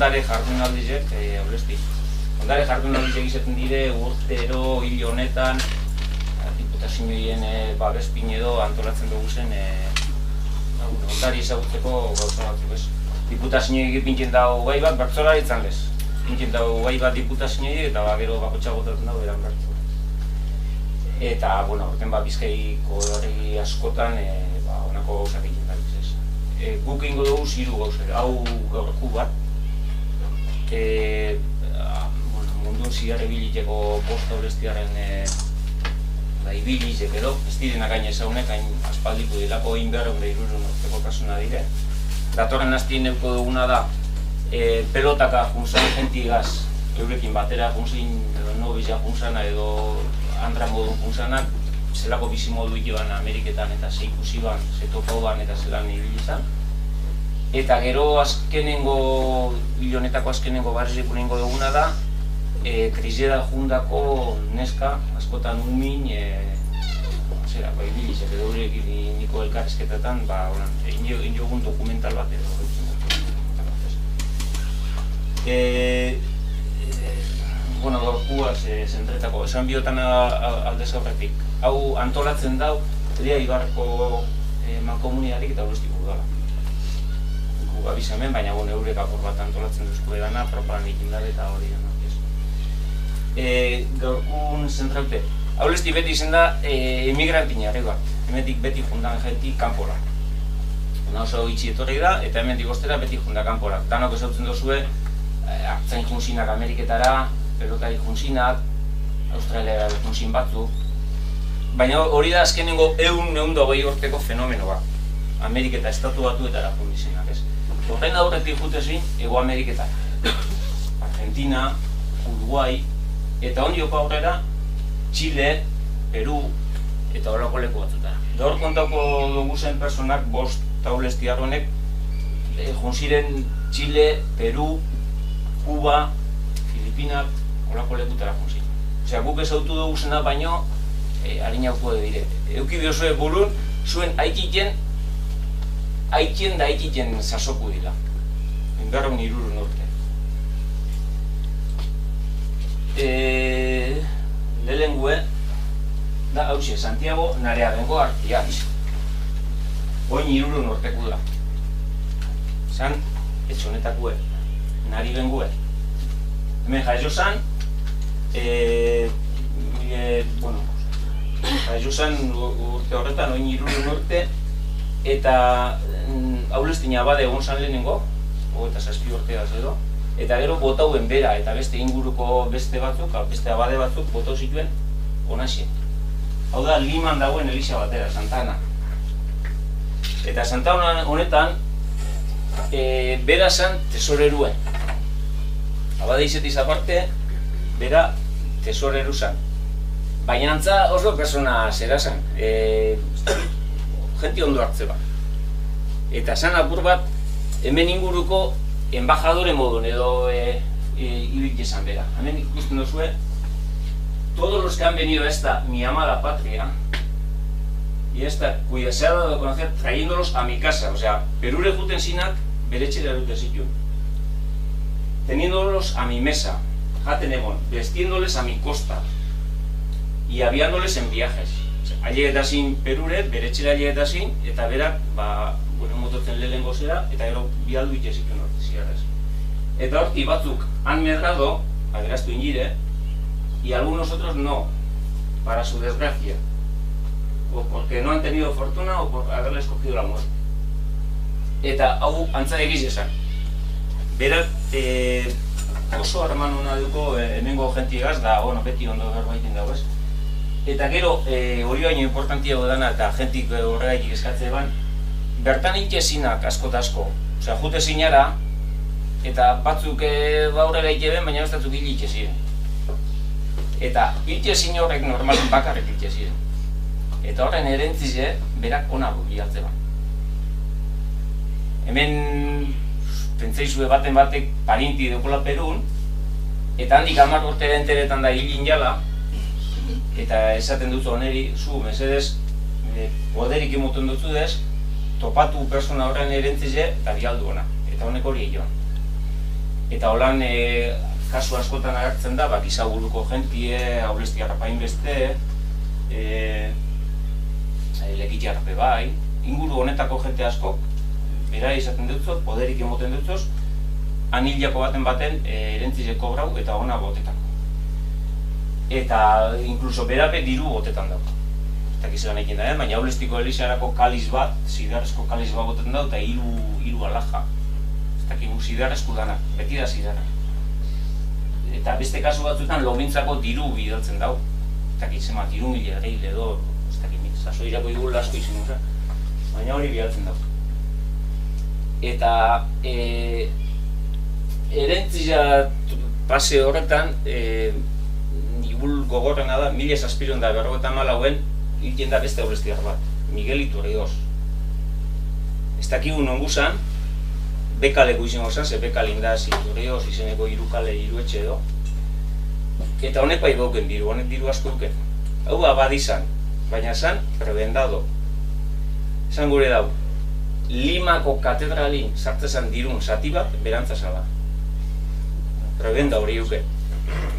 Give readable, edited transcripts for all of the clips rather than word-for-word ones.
ondare jardunaldizek, aurrezti. Ondare jardunaldizek izaten dire urtero hil honetan diputazioen babespin edo antolatzen dugu zen ondari ezagutzeko gauza batzuk ez. Diputazioek pintzen dago gai bat bertzolaritzan lez. Pintzen dago gai bat diputazioek eta gero bakotxagotatzen dago eran bertzu. Eta, horten Bizkaiko herri askotan honako gauzak egiten dagoz ez. Guk ingo dugu ziru gauzak, hau gaurku bat. Mundun zigarre biliteko bosta urestiaren ibilitzek edo, ez direnak gaine ezaunek, hain aspaldiko dilako egin behar honda irurun urteko kasuna dire. Datorren hastien neuko duguna da, pelotaka junzan jentigaz, eurekin batera junzin, edo nobizia junzana edo andra modun junzanak, zelako bizimodu ikeban Ameriketan eta ze ikusi ban, ze topauban eta zelan ibilizan. Eta gero azkenengo, hilonetako azkenengo barrizeko nengo duguna da, Krisera jundako neska, askotan unmin, ibilizek edo horrekin niko elkarrizketetan, egin jogun dokumental bat edo. Gorkuaz zentretako, esan biotan aldez aurretik. Hau antolatzen dau, Elia Ibarko mankomuniarik eta horreztiko dala. Gu abizamen, baina eurek apur bat antolatzen duzko edana, propagan egin dara eta hori dena. Gaurkun zentraute. Haulezti beti izen da emigrantina ere bat. Hemendik beti jundan jenti kanpora. Oso itxi etorri da, eta hemendik ostera beti junda kanpora. Danok ezautzen dozue, hartzain junzinak Ameriketara, pelotari junzinak, Australiara junzin batzu. Baina hori da azkenengo 120 urteko fenomeno bat. Ameriketa estatu batuetara jundizenak, ez? Horren aurretik jutezin, Ego Ameriketara. Argentina, Uruguai, eta ondioko aurrera, Chile, Peru, eta horako leku batzutara. Gaur kontako dugu zen personak, bost taulesti arronek, junziren Chile, Peru, Kuba, Filipinak, horako lekutara junzin. Osea, guk ezautu dugu zena baino, harinauko dire. Euki biozue burun, zuen aikiten da aikiten sasoku dira. Engarron irurun urte. Lehengue da hauxe, Santiago Nareabengo Artiatz. Oin irurun urteku da. Zan, etxonetakue, nari bengue. Hemen jaio zan, jaio zan urte horretan, oin irurun urte, eta haulestina abade egon zan lehenengo, eta 7 urteaz edo, eta gero botauen bera eta beste inguruko beste batzuk, beste abade batzuk botau zituen onaxe. Hau da, Liman dagoen Elisa batera, Santa Ana. Eta Santa Ana honetan, bera zan tesorerue. Abade izetiz aparte, bera tesoreru zan. Baina antza oso persona zera zan, jenti ondo hartze bat. Eta zan apur bat, hemen inguruko embajadore modun edo ibil esan bera. Hemen ikusten duzue, todos los que han venido a esta mi amada patria y esta cuya se ha dado a conocer trayéndolos a mi casa, o sea, Perure juten zinak bere etxera dute zituen. Teniéndolos a mi mesa, jaten egon, vestiéndoles a mi costa y aviándoles en viajes. Ailegetazin Perure, bere etxera ailegetazin, eta berak, mototzen lehenengo zera, eta gero bialdu itxezituen horti ziarrez. Eta horti batzuk han medrado, aderaztu ingire, y algunos otros no, para su desgracia, o porque no han tenido fortuna o por haberles cogido la muerte. Eta hau antza egiz esan. Berak oso harman hona duko hemengo jentiegaz, da beti ondo berbaitin dago ez. Eta gero, hori baino importantiago dana eta jentik horregaitik eskatze eban, bertan itxezinak asko eta asko. Osea, jute zinara, eta batzuk aurrera itxeben, baina bestatzuk hil itxeziren. Eta itxezin horrek normalin bakarrik itxeziren. Eta horren erentzize, berak ona bilatze ban. Hemen, pentsaizue baten batek parinti dekola Perun, eta handik 10 urte enteretan da hilin jala, eta esaten dutzu oneri, zu, mesedez, poderik emoten dutzu dez, topatu persona horren erentzize eta bialdu ona, eta honek hori egin. Eta holan, kasu askotan agertzen da, gizaburuko jentie, aurreztiarra beste, lekitiarrape bai, inguru honetako jente askok, bera izaten dutzot, poderik emoten dutzot, anilako baten erentzizeko grau eta ona botetako. Eta inkluso berape diru botetan dauk. Eta gizelan egin da, baina aulestiko elizarako kaliz bat, zidarrezko kaliz bat botetan dauk, eta hiru alaja. Ez dakigu zidarrezko danak, beti da zidarra. Eta beste kasu batzuetan logintzako diru bidaltzen dauk. Eta gizema diru mila gehi edo, ez dakit, sasoirako igul asko izin usa, baina hori bidaltzen dauk. Eta erentzia pase horretan, igul gogorrena da, 1754 hiltzen da beste aurreztiar bat, Miguel Iturrioz. Ez dakigu nongu zan, bekaleko izango zan, ze bekalin da Iturrioz izeneko irukale iruetxe edo. Eta honek bai bauken diru, honek diru asko duken. Hau abadi zan, baina zan prebendado. Zan gure dau, Limako katedralin sartzezan dirun zati bat berantza zala. Prebenda hori duke.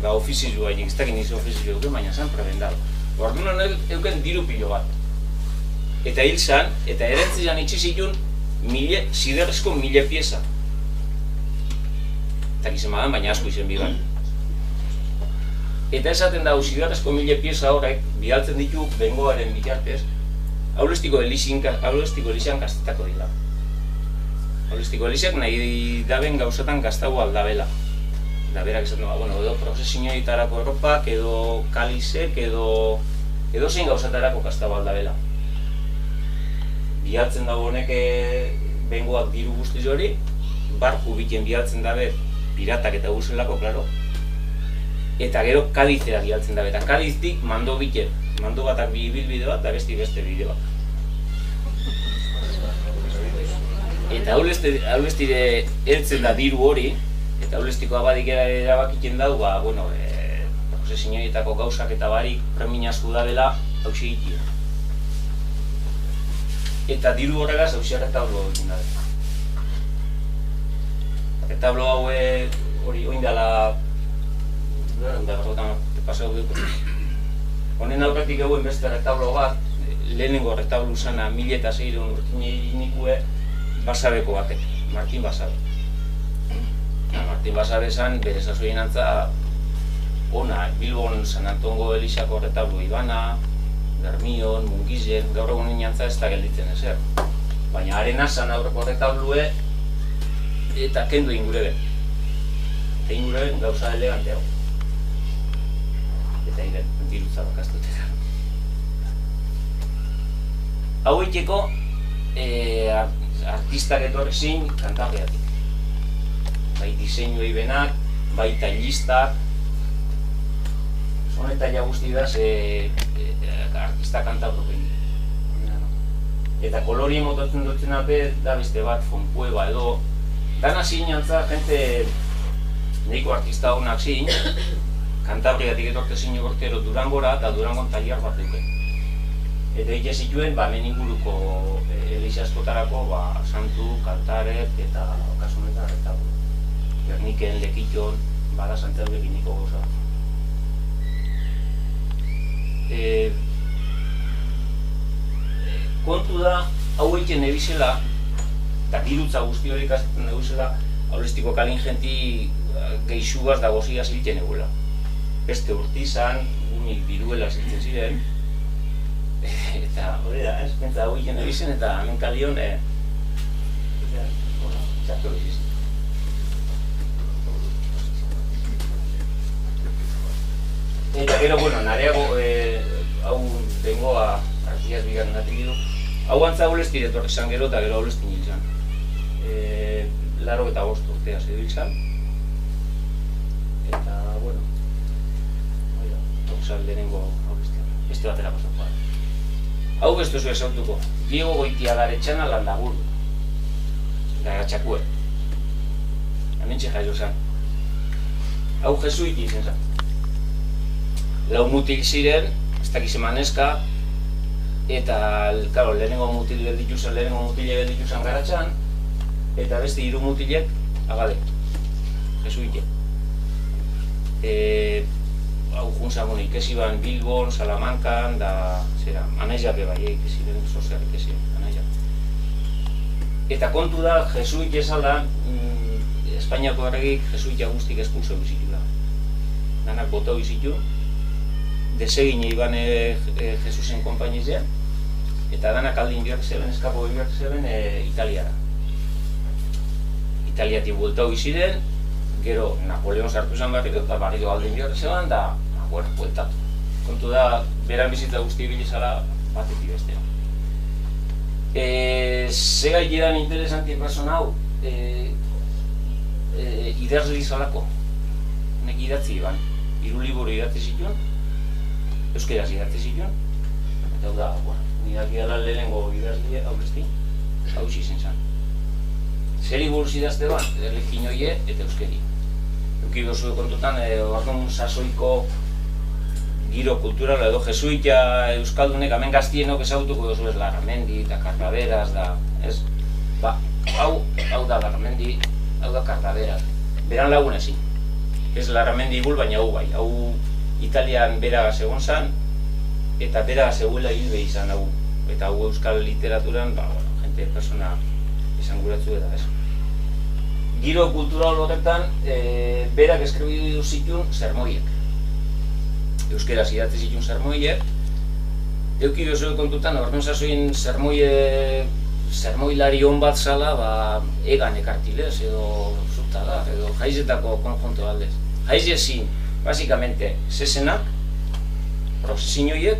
Ba ofizizua egin, ez dakit nizu ofizizua duke, baina zan prebendado. Orduan honek euken diru pilo bat. Eta hil zan, eta erentzizan itxizitun ziderrezko 1000 pieza. Eta gizemadan, baina asko izen bidan. Eta esaten dago ziderrezko 1000 pieza horrek, bidaltzen ditu bengoaren bitartez, aulestiko elizian kastetako dira. Aulestiko eliziak nahi daben gauzetan gaztago aldabela. Da berak esaten dago, edo prozesioetarako erropak, edo kalizek, edo zein gauzetarako gaztago aldabela. Bialtzen dago honek bengoak diru guztiz hori, barku biten bialtzen dabe piratak eta guzelako, klaro. Eta gero Kadizera bialtzen dabe, eta Kadiztik mando biten. Mando batak bilbide bat, da beste bide bat. Eta aulestire heltzen da diru hori, eta aulestiko abadik erabakitzen dau, prozesioetako gauzak eta barik premin asko da dela hauxe egitea. Eta diru horregaz hauxe retablo egin dabe. Retablo hau hori oindala, pasau duko. Honen aurretik eguen beste retablo bat, lehenengo retablo zana 1006 urtinikue Basabeko batek, Martin Basabe. Martin Basabe zan, bere zazoien antza, ona, Bilbon San Antongo Elizako retablo ibana, Bermion, Mungizen, gaur egun nintza ez da gelditzen ezer. Baina arena zan aurreko retablue eta kendu ingurebe. Eta ingurebe gauza elegante hau. Eta iren, dirutza bakastutera. Hau egiteko, artistak etorri zin Kantabriatik. Bai diseinuei benak, bai tailistak. Honeta ja guzti da, artista Kantabropein. Eta kolori motatzen dutzen ape, da beste bat, Foncueva edo. Dana zin jantza, jente nahiko artista honak zin, Kantabriatik etorte zin urtero Durangora, eta Durangon tailar bat duken. Eta egite zituen, hemen inguruko eliza askotarako, Santu, Kantaret eta kasunetan retablo. Gerniken, Lekiton, bada Santiagoekin niko goza. Kontu da, hau egiten nebizela, eta dirutza guzti hori ikasten nebizela, aulestiko kalin jenti geixugaz da gozigaz hilten eguela. Beste urtizan, unik diruela ziltzen ziren, eta hori da, pentsa hau egiten nebizen eta hemen kalion, txartu hori zizien. Eta gero, nareago, hau bengoa artiaz bigarren atrikidu, hau antza aulestire etorri zan gero eta gero aulestin hil zan. 85 urtea zedu hil zan. Eta, hau lehenengo aulestia, beste batera pasako. Hau bestu zu esautuko, Diego Goitiagaretxana Landaburu, Garatxakue. Hemen jaio zan. Hau jesuiti izen zan. Lau mutil ziren, ez dakiz emaneska, eta lehenengo mutile geldituzan Garatxan, eta beste 3 mutilek Agale. jesuite. Hau juntzamon ikesi ban Bilbon, Salamankan, da, zera, anaiak bai, ikesi den, sozial ikesi, anaiak. Eta kontu da, jesuite esala, Espainiako erregik jesuitea guztik espulso bizitu da. Danak botau bizitu, desegine iban Jesusen konpainizea, eta danak aldin bihar zeben, eskapo bihar zeben Italiara. Italiatik bueltau biziren, gero Napoleon sartu zen barriko, eta barriko aldin bihar zeben, da, bueno, bueltatu. Kontu da, beran bizitza guzti bilizala batetik bestea. Ze gailean interesanti persona hau, idazle izalako, nek idatzi iban, 3 liburu idatzi zituen, euskeraz idatzi zituen, eta hau da, bueno, nidak idala lehenengo idazle hau besti, hau izen zen. Zer liburuz idazte ban, erlikinoie eta euskeri. Euki gozu kontutan, orduan sasoiko giro kulturala edo jesuita euskaldunek hemen gaztienok ezagutuko dozu ez Larramendi eta Cardaveras da, ez? Ba, hau da Larramendi, hau da Cardaveras. Beran lagun ezin. Ez Larramendi igul, baina hau bai. Hau Italian bera segon zan, eta bera seguela hilbe izan hau. Eta hau euskal literaturan, ba, bueno, gente, persona esanguratzu eta ez. Giro kultural horretan, berak eskribidu zituen sermoiek. Euskeraz idatzi zituen sermoiek. Euki gozo kontutan, orduan zazoin sermoilari hon bat zala, ba, egan ekartilez, edo zutadar, edo jaizetako konjunto aldez. Jaize zin, basikamente, zezenak, prozesinioiek,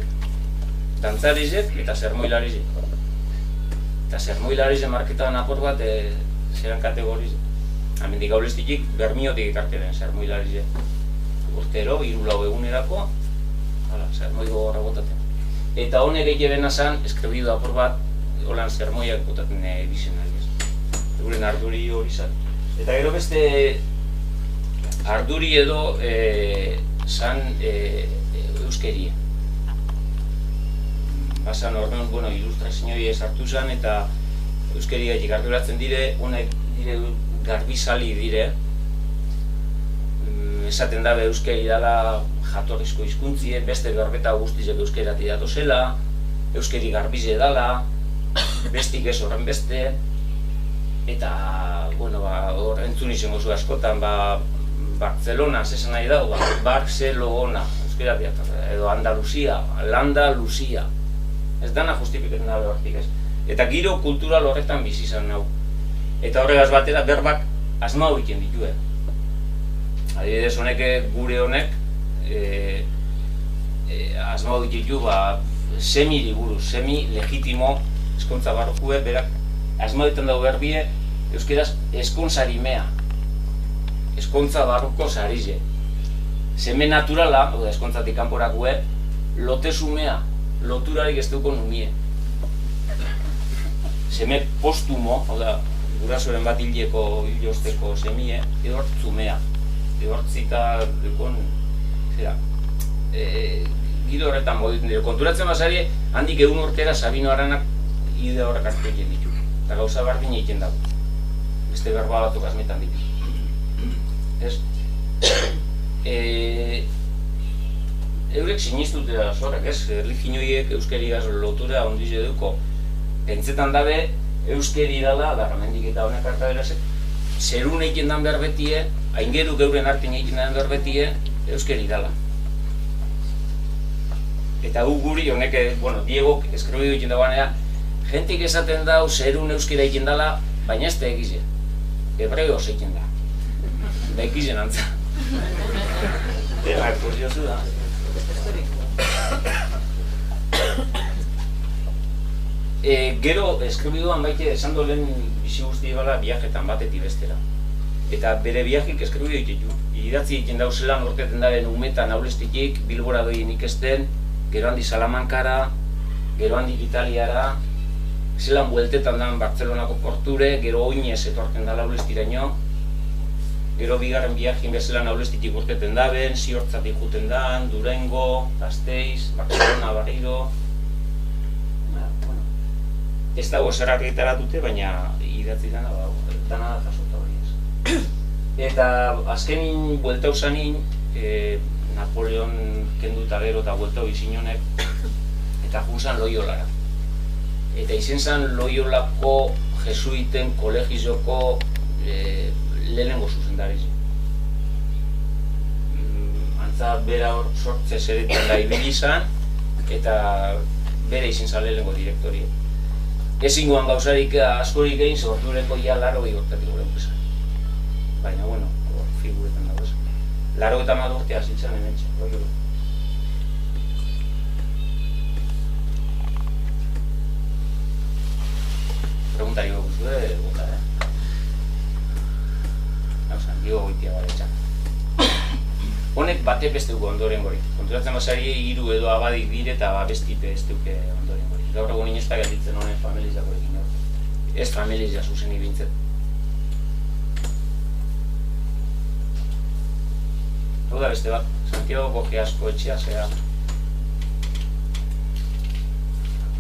dantzarizek eta sermoilarizek. Eta sermoilarizek marketan apur bat, zeran kategorizek. Hemendik gaulestitik, Bermiotik ekarteren sermoilarizek. Urtero, 3-4 egunerako, sermoiko gorra botaten. Eta honek egiten zan, eskribidu apur bat, holan sermoiak botaten bizen ari. Euren arduri hori zan. Eta gero beste arduri edo zan euskerie. Basan orduan, bueno, ilustrazioa sartu zan eta euskeriatik arduratzen dire, honek dire garbizali dire. Esaten dabe euskeri dala jatorrizko hizkuntzie, beste berbeta guztizek euskerati datozela, euskeri garbize dala, bestik ez horren beste, eta, bueno, hor entzun izango zu askotan, Barcelona, zesan nahi dago, Barcelona, euskerati datozela, edo Andalusia, Landaluzia, ez dana justifikatzen dabe hortik ez. Eta giro kultural horretan bizi izan hau. Eta horregaz batera berbak asmau egiten ditue. Adibidez honek, gure honek, asmau ditu semi-liburu, semi-legitimo eskontza barrokue, berak asmau ditan dago berbie, euskeraz eskontzarimea, eskontza barroko zarize. Seme naturala, eskontzatik kanporakue, lotezumea, loturarik ez duko numie. Seme postumo, gurasoren bat hilosteko semie, edortzumea. Edortzita dukon, giro horretan moditen dira. Konturatzen basari, handik 1 urtera Sabino Aranak ide horrek hartu egiten ditu. Eta gauza bardin egiten dago. Beste berba batuk asmetan ditu. Ez? Eurek sinistutera zorrak, ez? Erliginoiek euskeriaz lotura ondize duko. Pentsetan dabe, euskeri dala, Larramendik eta honek Cardaverasek, zerun egiten dan behar betie, aingeruk euren artin egiten dan behar betie, euskeri dala. Eta gu guri honek, bueno, Diegok eskribidu egiten dagoanea, jentik esaten dau zerun euskera egiten dala, baina ez da egize. Hebreoz egiten da. Da egizen antza. Eta, kuriosu da. Gero, eskribiduan baite, esan dolen bizi guzti bala viajetan batetik bestera. Eta bere viajik eskribidu ditu. Idatzi egiten dauzelan urteten daren umetan aulestitik, Bilbora doien ikesten, gero handi Salamankara, gero handi Italiara, zelan bueltetan dan Bartzelonako porture, gero oinez etorten dala aulestiraino, gero bigarren viajin bezelan aulestitik urteten daben, Ziortzatik juten dan, Durango, Gasteiz, Barcelona, Barriro. Ez dago zer argitaratute, baina idatzi dana da jasota hori ez. Eta azkenin bueltau zanin, Napoleon kenduta gero eta bueltau izin honek, eta junzan Loiolara. Eta izen zan Loiolako jesuiten kolegizioko lehenengo zuzendariz. Antza bera hor sortze zeretan da ibili izan, eta bere izen zan lehenengo direktoria. Ezingoan gauzarik askorik egin, sortureko ja 80 urtetik goren pesan. Baina, bueno, figuretan dago esan. 80 urte hazitzen hemen txan, Preguntari goguzu, pregunta, Hauzen, dio goitia baretxan. Honek bate besteuko ondoren gori. Konturatzen basari 3 edo abadik dire eta bestipe esteuke ondoren gori. Gaur egun inestak gelditzen honen familizako egin hor. Ez familizia zuzen ibintzen. Hau da beste bat, Santiagoko geasko etxea zera.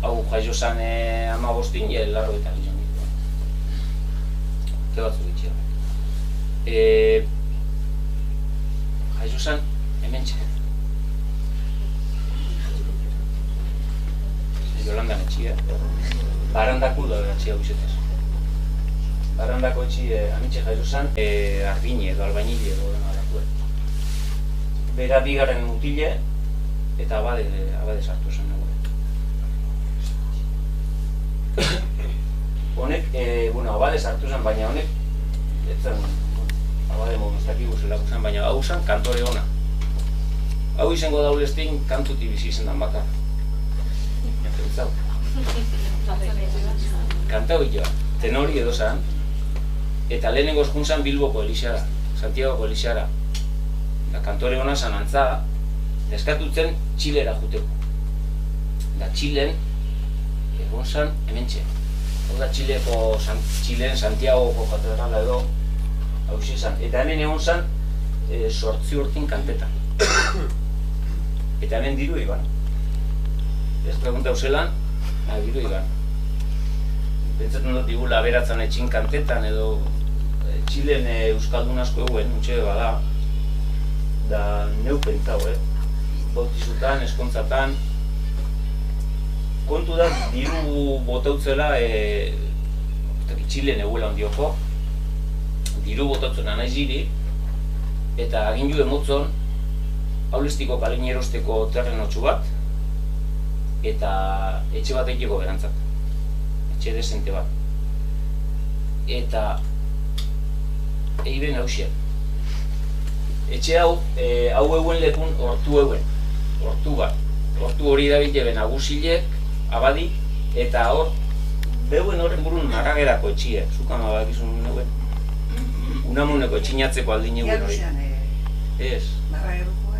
Hau jaio zan 15 larro eta gizon ditu. Ke batzu bitxea. Jaio zan hemen txe. Jolandan etxia. Barandako da etxia guizetez. Barandako etxia amitxe jaio zan arbine edo albainile edo alakue. Bera bigarren mutile eta abade sartu zen nago. Honek, abade sartu zen, baina honek, etzen, abade moduztaki guzelako zen, baina hau zen kantore ona. Hau izango dauleztein kantuti bizi izen dan bakar. Kanta hori joa, tenori edo zen, eta lehenengoz juntzan Bilboko Elixara, Santiagoko Elixara. Kantore ona zen antza, deskatutzen Txilera juteko. Da Txilen, egon zen hemen txe. Hau da Txilen Santiagoko katedrala edo, hau zen. Eta hemen egon zen 8 urtin kantetan. Eta hemen diru iban. Ez pregunta zelan, diru iban. Pentsatzen dut digula beratzen etxin kantetan edo Txilen euskaldun asko eguen, utxe bada. Da neu pentsau, bautizutan, eskontzatan. Kontu da, diru botautzela, Txilen eguela ondioko, diru botautzena nahi ziri, eta agindu emotzon, haulestiko kalin erosteko terrenotxu bat, eta etxe bat egiteko berantzat, etxe desente bat. Eta eiben hausien. Etxe hau euen lekun hortu euen, hortu bat. Hortu hori da bileben agusilek, abadi, eta hor, beuen horren burun narragerako etxie, zukan abakizun neuen. Unamuneko etxinatzeko aldin egun hori. Ez. Narrageroko,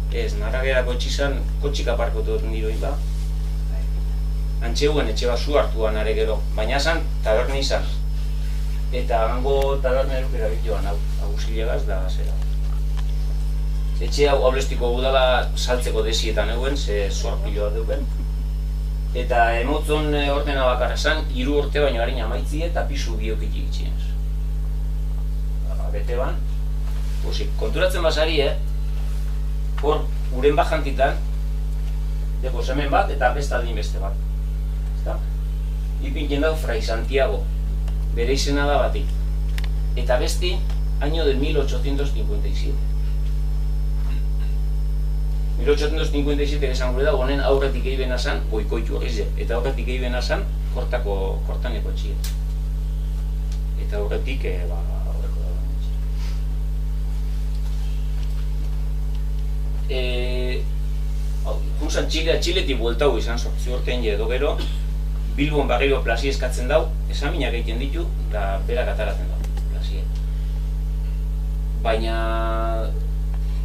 Ez, narragerako etxizan, kotxik aparkotu duten diroi ba. Antxeuen etxe bat zu hartuan are gero, baina zan taberni izan. Eta hango taberneruk erabitioan hau, agusilegaz da zera. Etxe hau haulestiko budala saltzeko desietan eguen, ze zorpiloa duken. Eta emotzon ordena bakarra esan, 3 urte baino harin amaitzi eta pisu biokik ikitxienez. Bete ban, konturatzen basari, hor, uren bajantitan, deko hemen bat eta bestaldin beste bat. Ipintzen dau Fray Santiago, bere izena da bati. Eta besti, año del 1857. 1857 esan gure da, honen aurretik egibena zan, goikoitu horrize, eta aurretik egibena zan, kortaneko txie. Eta aurretik, aurreko da txie. Junzan Txiletik bueltau izan 8 urtean edo gero, Bilbon barriro plazi eskatzen dau, esaminak egiten ditu, da berak ataratzen dau, plazie. Baina,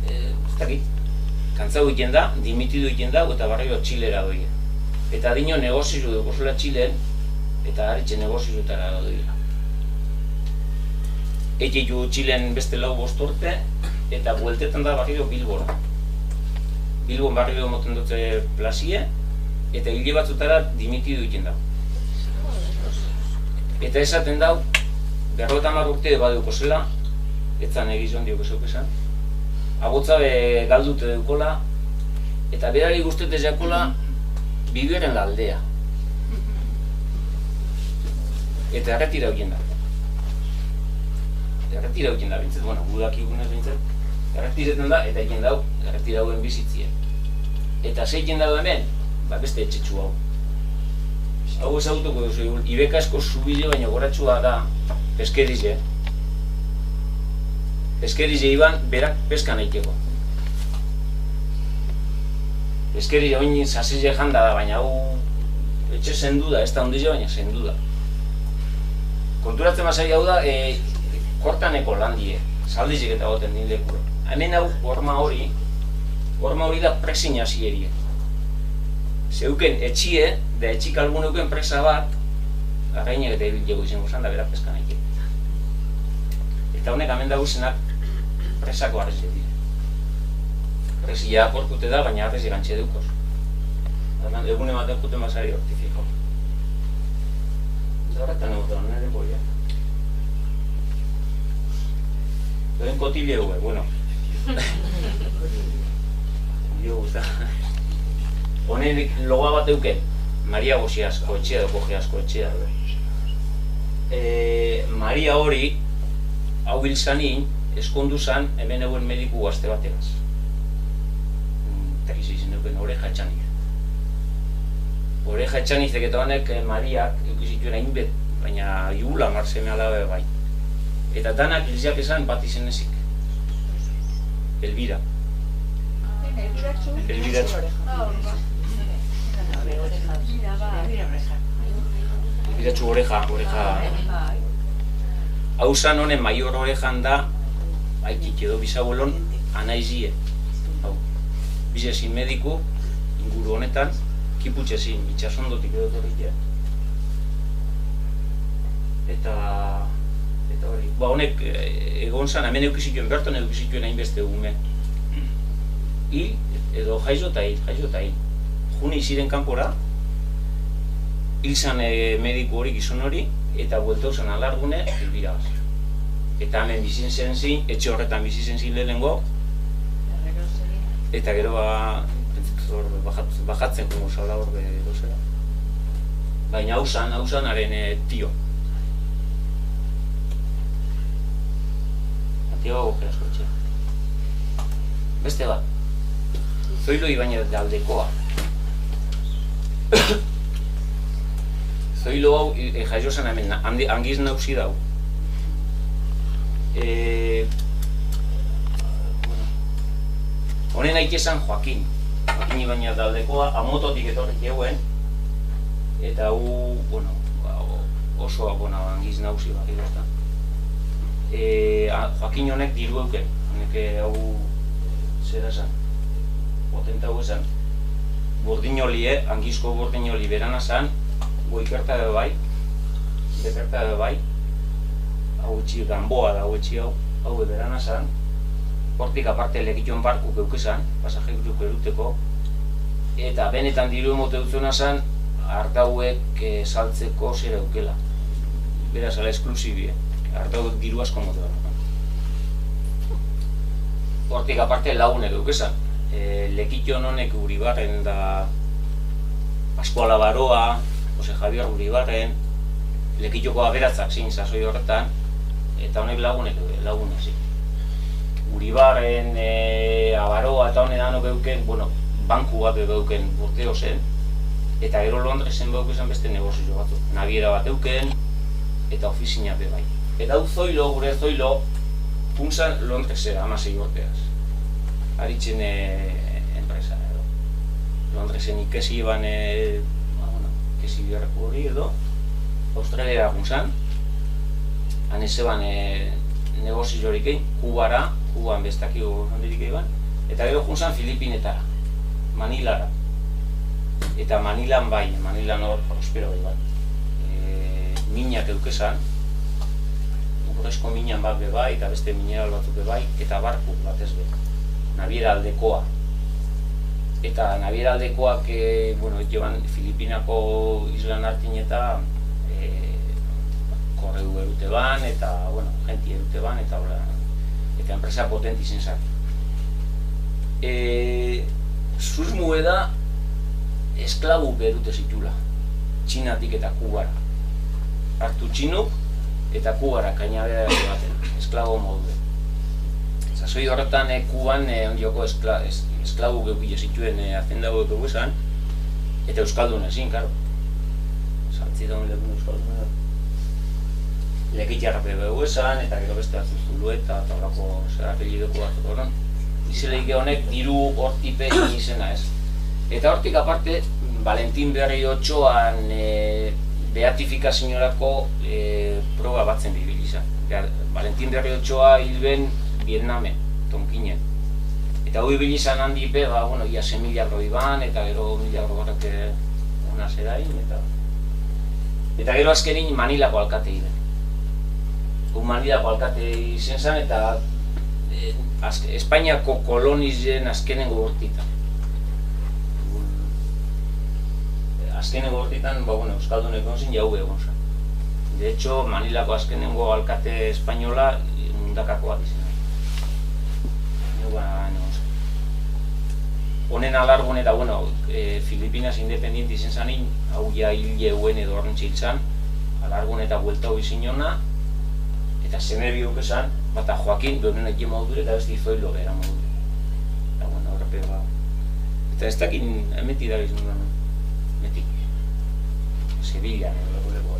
ez dakit, kantzau egiten da, dimitidu egiten da, eta barriro Txilera doia. Eta dino negozizu dugu zela Txilen, eta haritxe negozizutara doia. Eitu Txilen beste 4-5 urte, eta bueltetan da barriro Bilbora. Bilbon barriro moten dute plazie, eta hile batzutara dimitidu egiten dau. Eta esaten dau, 50 urte baduko zela, etzan egizon diok esok esan. Agotza galdute deukola, eta berari guztetez jakola, biberen la aldea. Eta erretira hogien da. Erretira hogien da bintzat, bueno, gudak igunez bintzat. Erretiretan da, eta egin dau, erretira hauen bizitzien. Eta zeiken dago hemen, beste etxetxu hau. Hau ezagutuko duzu, Ibekasko zubile baina goratxua da Peskerize. Peskerize iban berak peskan eiteko. Peskerize oin zasize janda da, baina hau etxe zendu da, ez da ondize baina zendu da. Konturatzen masai hau da, kortaneko landie, zaldizek eta goten din lekure. Hemen hau horma hori da presin hasi erie. Zeuken etxie, da etxik algun euken presa bat, arrainek eta ibil jego izango zan, da berak peskan eitek. Eta honek hemen dagozenak presako arrezi dira. Presia aportute da, baina arrezi gantxe deukoz. Egun ematen juten basari hortifiko. Eta horretan egotan, nire boia. Doen kotile hue, bueno. Dio gusta. Honen logoa bat euken, Maria Gosiasko etxea edo Kojeasko etxea. Maria hori, hau hil zanin, eskondu zan hemen eguen mediku gazte bategaz. Eta gizu izan euken Oreja Etxaniz. Oreja Etxanizek eta honek Mariak eukizituen hainbet, baina igula marzeme alabe bai. Eta danak hilziak esan bat izen ezik. Elbira. Elbiratxu. Elbiratxu Oreja. Hau zan honen maior Orejan da, haikik edo bisabuelon, anaizie. Bizezin mediku, inguru honetan, kiputxezin, itxasondotik edo torritea. Eta hori, honek egon zan, hemen eukizituen, berton eukizituen hainbeste egume. Hil, edo jaizo eta hil. Juni ziren kanpora, hil zan mediku hori, gizon hori, eta bueltau zan alargune, hilbiragaz. Eta hemen bizin zen zin, etxe horretan bizi zen zin lehenengo, eta gero bajatzen kongo zala hor dozera. Baina hau zan haren tio. Tio Kojeasko etxea. Beste bat. Zoilo Ibañez de Aldekoa. Zoilo hau jaio zen hemen, hangiz nauzi dau. Honen haike zen Joaquin Ibañez de Aldekoa, amototik etorrik eguen, eta hu, oso hangiz nauzi barri dozta. Joaquin honek diru euken, honek hau zera zen, potenta hau esan. Burdinoli, angizko burdinoli berana zen, goikerta edo bai, bekerta edo bai, hau etxi Gamboa da hau etxi hau berana zen. Hortik aparte legituen barkuk eukezan, pasajeruk eruteko, eta benetan diru emote dutzuna zen, ardauek saltzeko zera eukela. Beraz, ala esklusibie. Ardauek diru asko mote bat. Hortik aparte lagunek eukezan. Lekition honek Uribarren da Paskuala Baroa, Jose Javier Uribarren, Lekitioko aberatzak zin sasoi horretan, eta honek lagunek zik. Uribarren, Abaroa eta honen danok euken, banku bat euken Burdeosen, eta gero Londresen euken beste negozio batzuk. Nabiera bat euken, eta ofizina be bai. Eta hau Zoilo, gure Zoilo, punzan Londresera, 16 urteaz. Aritzen enpresa edo. Londresen ikesi iban, ikesi biharreko hori edo, Australiara punzan, han ezeban negozio horik egin, Kuban bestakio handirik egin, eta gero punzan Filipinetara, Manilara. Eta Manilan bai, Manilan hor prospero bai. Minak eukezan, urrezko minan bat bai, eta beste mineral batzuk bai, eta barku batez be, Nabiera Aldekoa. Eta Nabiera Aldekoak, joan Filipinako islan hartin eta korreu erute ban, eta, genti erute ban, eta eta enpresa potenti izan zen. Susmue da esklabu berute zitula, Txinatik eta Kubara. Hartu txinuk eta Kubara kainabera baten, esklabo modu. Sasoi horretan Kuban ondioko esklabu geukile zituen azendago dugu esan, eta euskaldun ezin, karo. Saltzidan lekun euskaldun lekitxarrape behu esan, eta gero beste batzu Zulueta, eta horako apellidoko batzuk horren. Izeleik honek diru hortipe izena ez. Eta hortik aparte, Valentin Berri Otxoan beatifikazioarako proba batzen bibil izan. Valentin Berri Otxoa hilben Vietnamen, Tonkinen. Eta hori bibil izan handipe, ia 6 milagro iban, eta gero milagro barrak ona zerain, eta gero azkenin Manilako alkate iben. Manilako alkate izen zen, eta Espainiako kolonizen azkenengo urtitan. Azkenengo urtitan, euskaldun egon zen, jau egon zen. De hecho, Manilako azkenengo alkate espainola mundakako bat izan. Honen alargun eta, Filipinas independiente izen zanin, hau ja hil jeuen edo horrentxe hil zan, alargun eta buelta hoi zinona, eta seme biok esan, bata Joaquin, duenen eki modure, eta besti Zoilo bera modure. Eta, horre pega. Eta ez dakin, emeti da gizun gana. Emetik. Sevilla, lego lego.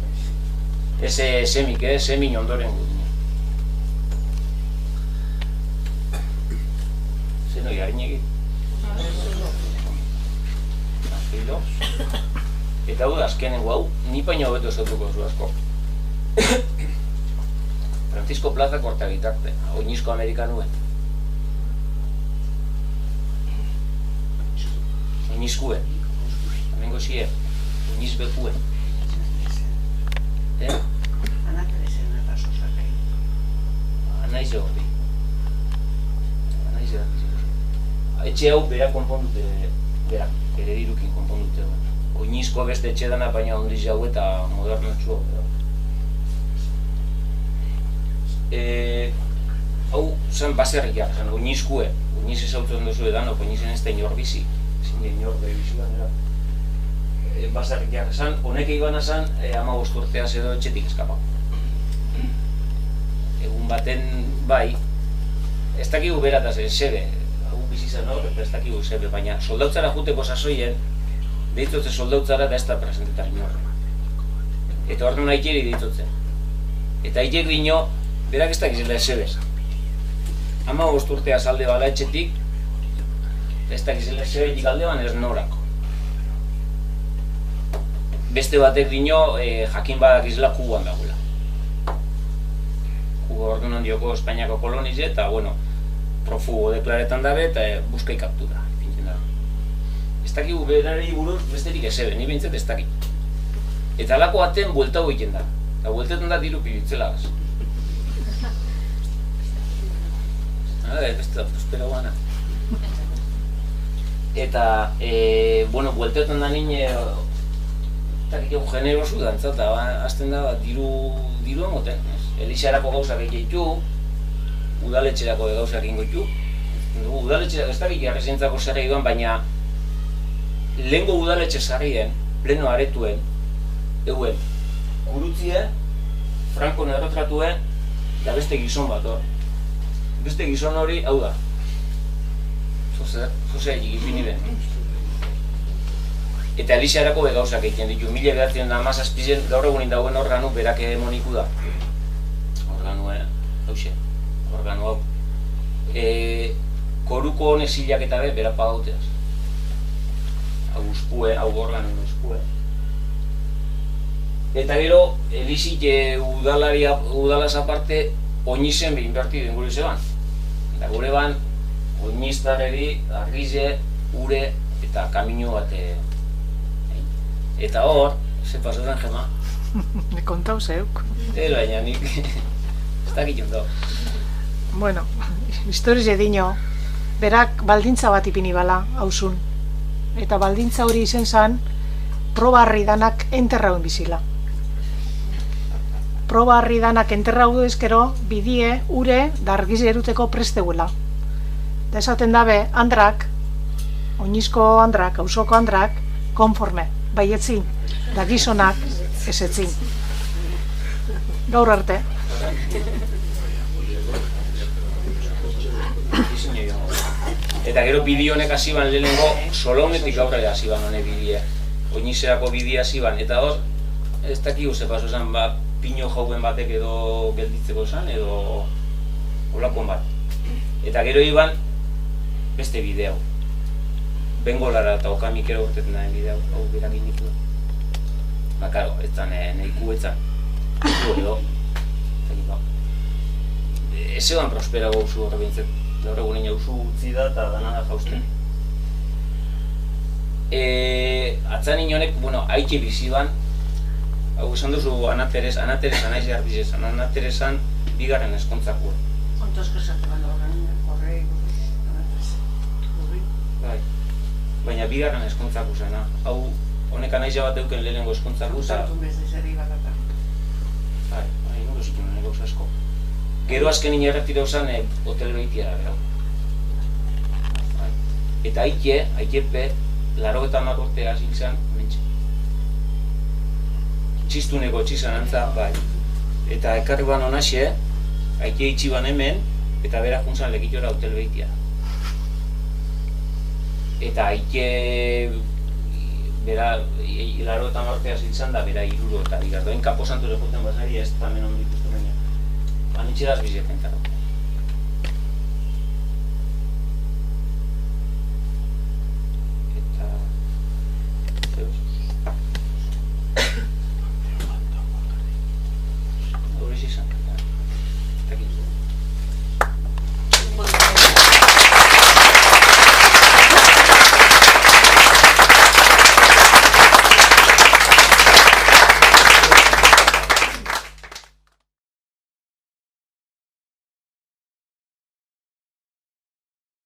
Ez semik, semin ondoren gudine. Zenoi, harinegi? Azkeilo. Eta hau da, azkenengo hau, ni paino beto zautuko zu asko. Francisco Plaza Kortagitarte, oinizko amerikanuen. Oinizkuen, amengo xie, oinizbekuen. Anatresen eta sosakei. Anaize horri. Anaize horri. Etxe hau bera konpondute, bera, ere dirukin konpondute. Oinizko beste etxe dana, baina ondiz jau eta modernatxu hau. Hau zen baserriak, zen oinizkue, oiniz ezautzen duzu edanok, oinizen ez da inor bizi, ezin da inor behi bizi ganera. Baserriak zen, honek egana zen, 15 urteaz edo etxetik eskapa. Egun baten, bai, ez dakigu berataz, sebe, hau bizi zen hor, eta ez dakigu sebe, baina soldautzara juteko sasoien, deitzotze soldautzara da ez da presentetar inorre. Eta hor duna ikeri deitzotze. Eta ikek dino, berak ez dakizela esebez. 15 urtea salde bala etxetik, ez dakizela esebetik aldean ez norako. Beste batek dino, jakin badakizela Kuban dagoela. Kuba orduan dioko Espainiako kolonize, eta, profugo deklaretan dabe, eta buskai kaptura. Ez dakigu berari buruz besterik esebe, ni behintzat ez dakit. Eta alako baten buelta egiten da. Eta bueltetan da diru pibitzela gaz. Beste da prospera guana. Eta, bueltetan da nine, eta kikegu generosu dantza, eta azten da diru emoten. Elixarako gauzak egitu, udaletxerako gauzak egingo. Udaletxerako ez dakik arrezentzako zara iduan, baina lehengo udaletxe zarrien, pleno aretuen, eguen, gurutzie, Franco erretratuen, eta beste gizon bat hor. Beste gizon hori, hau da. Zozea egipini ben. Eta Elixarako gauzak egiten ditu. 1917 gaur egunin dagoen organu berak emoniku da. Organu, organu hau. Koruko honez hilak eta bera pagauteaz. Hau uspue, hau organu uspue. Eta gero, Elixik udalaz aparte, oinizen behin berti den gure zeban. Eta gure ban, oiniztareri, argize, ure eta kamino bat. Eta hor, ze pasotan jema. Me kontau zeuk. Baina nik, ez dakit jontau. Bueno, historiz edino, berak baldintza bat ipini bala, hausun. Eta baldintza hori izen zan, probarri danak enterrauen bizila. proba harri danak enterraudu ezkero, bidie, ure, dargiz eruteko presteuela. Eta esaten dabe, andrak, oinizko andrak, auzoko andrak, konforme, baietzin, da gizonak ezetzin. Gaur arte. Eta gero bideo honek hasi ban lehenengo Solonetik aurrera hasi ban honek bidea. Oinizerako bidea hasi ban, eta hor, ez dakigu ze paso esan, pino jauen batek edo gelditzeko esan, edo olakon bat. Eta gero iban beste bideo. Bengolara eta okamikero urtetan da bideo, hau berakin nitu. Karo, ez zan, nahiku ez zan. Edo, ez eban prospera gauzu horre bintzet. Gaur egunen jauzu utzi da eta dana da jausten. Atzan inonek, haitxe bizi ban, hau esan duzu Ana Teresa naiz jardiz esan, Ana Teresan bigarren eskontzakua. Kontozko esate ban horrei buruz, Ana Teresa. Bai, baina bigarren eskontzaku zena. Hau, honek anaiz bat euken lehenengo eskontzaku za... Kontatu bez dezeri batata. Bai, nulo zikin honek gauz asko. Gero azken inerretira zan hotel behitia da, berau. Eta haikepe, 80 urte hasi izan, mentxe. Txistuneko txizan antza, bai. Eta ekarri ban honaxe, haike itxi ban hemen, eta bera juntzan lekitora hotel behitia. Eta haike, bera, 80 urte hasi izan da, bera iruro eta bigardoen kaposanture juten bazari ez tamen ondik ustu baina. Anitxeraz bizieten, karo.